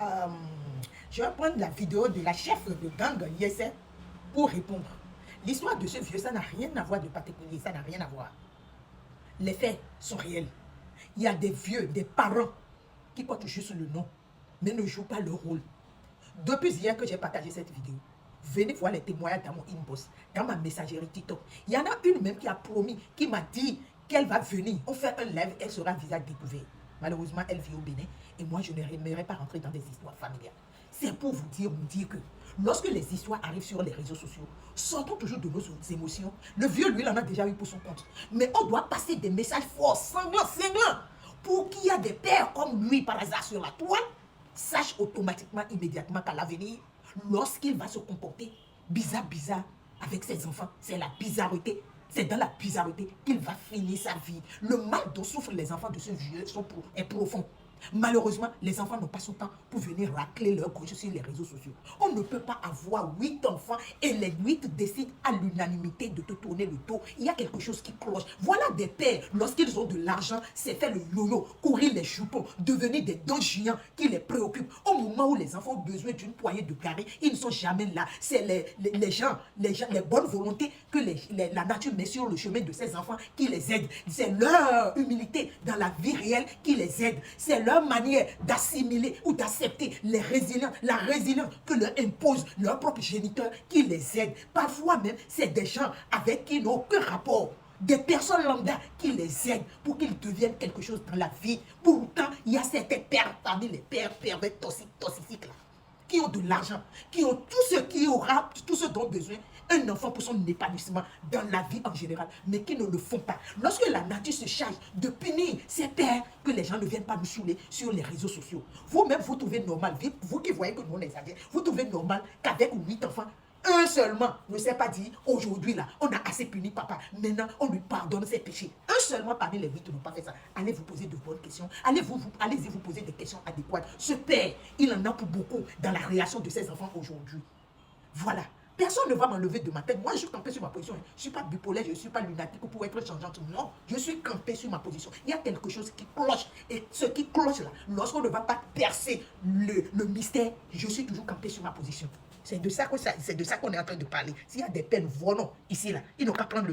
Euh, je vais prendre la vidéo de la chef de gang Yesset pour répondre. L'histoire de ce vieux, ça n'a rien à voir de particulier, ça n'a rien à voir. Les faits sont réels. Il y a des vieux, des parents qui portent juste le nom, mais ne jouent pas le rôle. Depuis hier que j'ai partagé cette vidéo, venez voir les témoignages dans mon inbox, dans ma messagerie TikTok. Il y en a une même qui a promis, qui m'a dit qu'elle va venir. On fait un live, elle sera visage découvert. Malheureusement, elle vit au Bénin et moi, je n'aimerais pas rentrer dans des histoires familiales. C'est pour vous dire que lorsque les histoires arrivent sur les réseaux sociaux, sortons toujours de nos émotions. Le vieux, lui, il en a déjà eu pour son compte. Mais on doit passer des messages forts, sanglants, pour qu'il y ait des pères comme lui, par hasard, sur la toile, sache automatiquement, immédiatement qu'à l'avenir, lorsqu'il va se comporter bizarre avec ses enfants, c'est la bizarreté. C'est dans la bizarreté qu'il va finir sa vie. Le mal dont souffrent les enfants de ce vieux est profond. Malheureusement, les enfants n'ont pas son temps pour venir racler leur gauche sur les réseaux sociaux. On ne peut pas avoir 8 enfants et les 8 décident à l'unanimité de te tourner le dos. Il y a quelque chose qui cloche. Voilà des pères, lorsqu'ils ont de l'argent, c'est faire le yo-yo, courir les choupons, devenir des dons géants qui les préoccupent. Au moment où les enfants ont besoin d'une poignée de carrés, ils ne sont jamais là. C'est les gens, les bonnes volontés que la nature met sur le chemin de ces enfants qui les aident. C'est leur humilité dans la vie réelle qui les aide. C'est leur manière d'assimiler ou d'accepter la résilience que leur impose leur propre géniteur qui les aide. Parfois même, c'est des gens avec qui ils n'ont aucun rapport. Des personnes lambda qui les aident pour qu'ils deviennent quelque chose dans la vie. Pourtant, il y a certains pères parmi les pères pervers toxiques là, qui ont de l'argent, qui ont tout ce dont besoin un enfant pour son épanouissement dans la vie en général, mais qui ne le font pas. Lorsque la nature se charge de punir ces pères, que les gens ne viennent pas nous saouler sur les réseaux sociaux, vous-même, vous trouvez normal, vous qui voyez que nous on exagère, vous trouvez normal qu'avec 8 enfants, un seulement ne s'est pas dit, aujourd'hui là, on a assez puni papa, maintenant on lui pardonne ses péchés. Un seulement parmi les 8 n'ont pas fait ça. Allez vous poser de bonnes questions, allez-y vous poser des questions adéquates. Ce père, il en a pour beaucoup dans la réaction de ses enfants aujourd'hui. Voilà. Personne ne va m'enlever de ma tête. Moi, je suis campé sur ma position. Je ne suis pas bipolaire, je ne suis pas lunatique pour être changeante. Non, je suis campé sur ma position. Il y a quelque chose qui cloche. Et ce qui cloche là, lorsqu'on ne va pas percer le mystère, je suis toujours campé sur ma position. C'est de ça qu'on est en train de parler. S'il y a des peines volants ici, là, ils n'ont qu'à prendre le